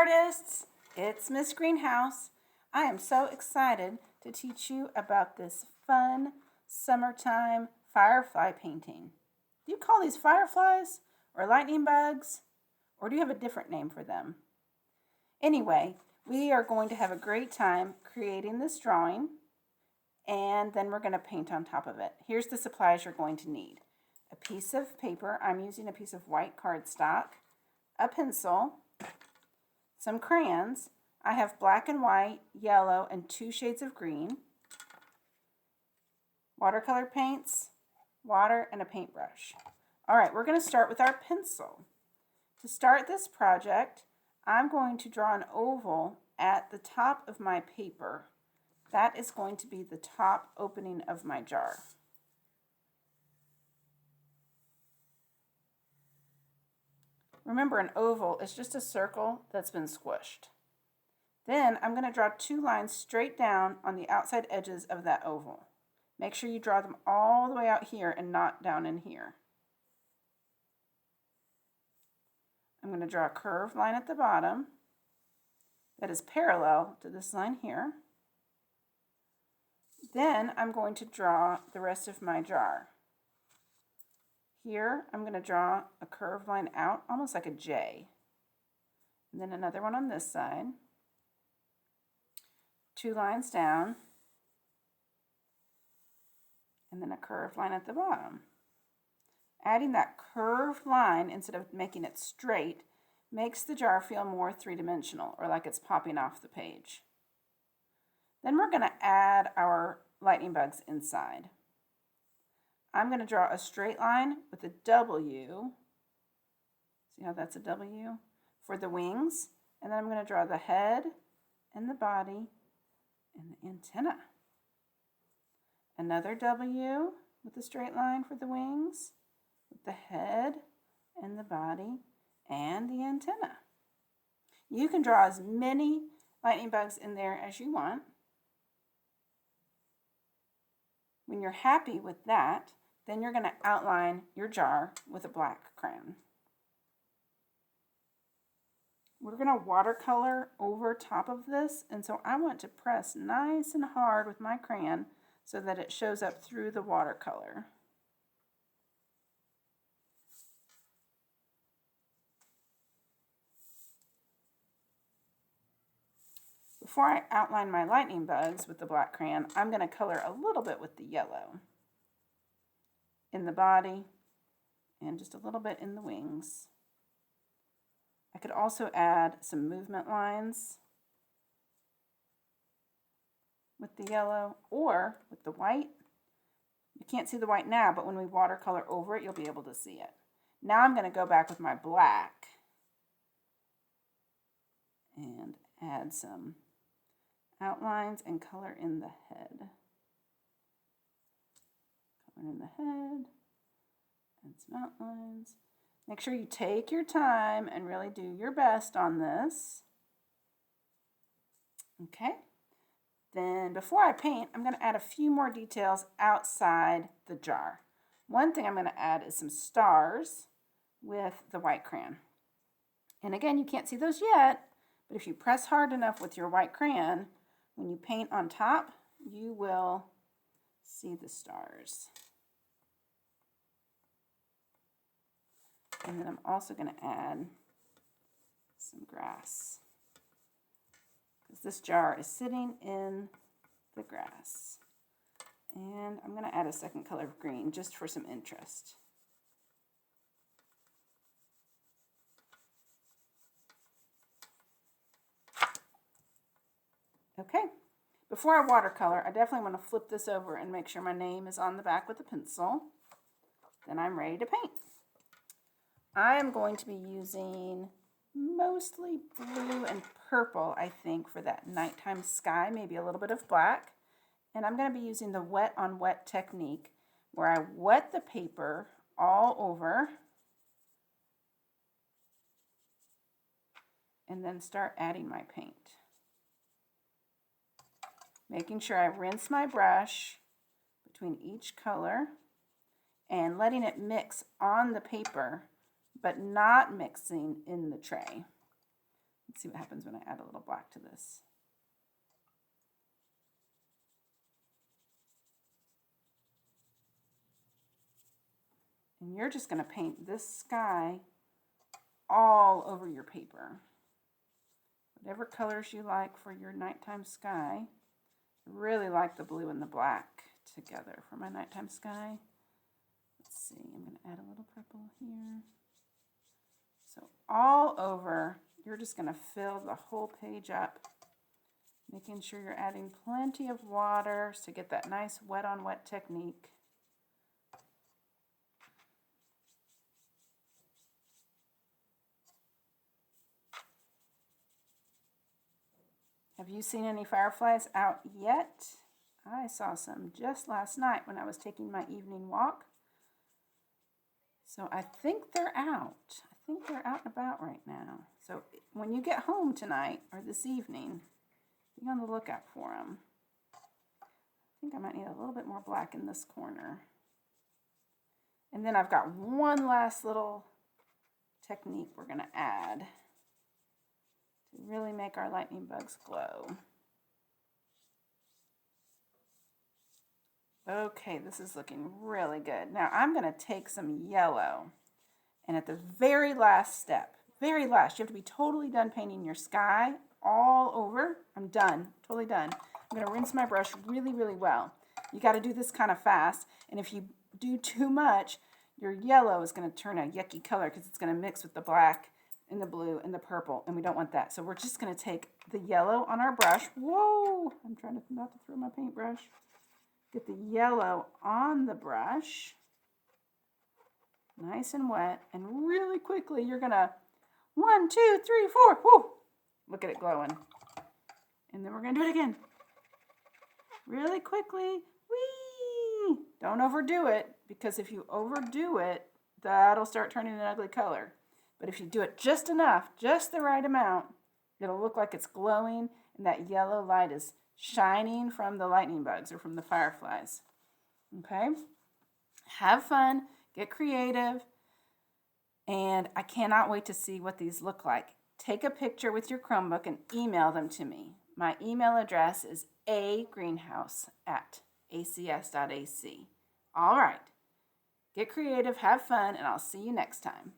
artists, it's Miss Greenhouse. I am so excited to teach you about this fun summertime firefly painting. Do you call these fireflies or lightning bugs, or do you have a different name for them? Anyway, we are going to have a great time creating this drawing, and then we're going to paint on top of it. Here's the supplies you're going to need. A piece of paper, I'm using a piece of white cardstock, a pencil, some crayons. I have black and white, yellow, and 2 shades of green, watercolor paints, water, and a paintbrush. All right, we're going to start with our pencil. To start this project, I'm going to draw an oval at the top of my paper. That is going to be the top opening of my jar. Remember, an oval is just a circle that's been squished. Then I'm going to draw 2 lines straight down on the outside edges of that oval. Make sure you draw them all the way out here and not down in here. I'm going to draw a curved line at the bottom that is parallel to this line here. Then I'm going to draw the rest of my jar. Here, I'm going to draw a curved line out, almost like a J. And then another one on this side. 2 lines down. And then a curved line at the bottom. Adding that curved line, instead of making it straight, makes the jar feel more 3-dimensional, or like it's popping off the page. Then we're going to add our lightning bugs inside. I'm going to draw a straight line with a W. See how that's a W? For the wings. And then I'm going to draw the head and the body and the antenna. Another W with a straight line for the wings, with the head and the body and the antenna. You can draw as many lightning bugs in there as you want. When you're happy with that, then you're going to outline your jar with a black crayon. We're going to watercolor over top of this, and so I want to press nice and hard with my crayon so that it shows up through the watercolor. Before I outline my lightning bugs with the black crayon, I'm going to color a little bit with the yellow in the body and just a little bit in the wings. I could also add some movement lines with the yellow or with the white. You can't see the white now, but when we watercolor over it, you'll be able to see it. Now I'm going to go back with my black and add some outlines and color in the head. Color in the head and some outlines. Make sure you take your time and really do your best on this. Okay. Then before I paint, I'm going to add a few more details outside the jar. One thing I'm going to add is some stars with the white crayon. And again, you can't see those yet, but if you press hard enough with your white crayon, when you paint on top, you will see the stars. And then I'm also going to add some grass, because this jar is sitting in the grass. And I'm going to add a second color of green just for some interest. Okay, before I watercolor, I definitely want to flip this over and make sure my name is on the back with a pencil. Then I'm ready to paint. I am going to be using mostly blue and purple, I think, for that nighttime sky, maybe a little bit of black. And I'm going to be using the wet on wet technique, where I wet the paper all over and then start adding my paint. Making sure I rinse my brush between each color and letting it mix on the paper, but not mixing in the tray. Let's see what happens when I add a little black to this. And you're just going to paint this sky all over your paper. Whatever colors you like for your nighttime sky. I really like the blue and the black together for my nighttime sky. Let's see, I'm going to add a little purple here. So all over, you're just going to fill the whole page up, making sure you're adding plenty of water to get that nice wet on wet technique. Have you seen any fireflies out yet? I saw some just last night when I was taking my evening walk. So I think they're out. I think they're out and about right now. So when you get home tonight or this evening, be on the lookout for them. I think I might need a little bit more black in this corner. And then I've got one last little technique we're going to add to really make our lightning bugs glow. Okay, this is looking really good. Now I'm going to take some yellow, and at the very last step, very last, you have to be totally done painting your sky all over. I'm done, totally done. I'm going to rinse my brush really, really well. You got to do this kind of fast, and if you do too much, your yellow is going to turn a yucky color because it's going to mix with the black and the blue and the purple, and we don't want that. So we're just going to take the yellow on our brush. Whoa! I'm trying to not to throw my paintbrush. Get the yellow on the brush, nice and wet, and really quickly you're going to 1, 2, 3, 4. Whoo! Look at it glowing. And then we're going to do it again. Really quickly. Whee! Don't overdo it, because if you overdo it, that'll start turning an ugly color. But if you do it just enough, just the right amount, it'll look like it's glowing, and that yellow light is shining from the lightning bugs or from the fireflies. Okay? Have fun, get creative, and I cannot wait to see what these look like. Take a picture with your Chromebook and email them to me. My email address is agreenhouse@acs.ac. All right. Get creative, have fun, and I'll see you next time.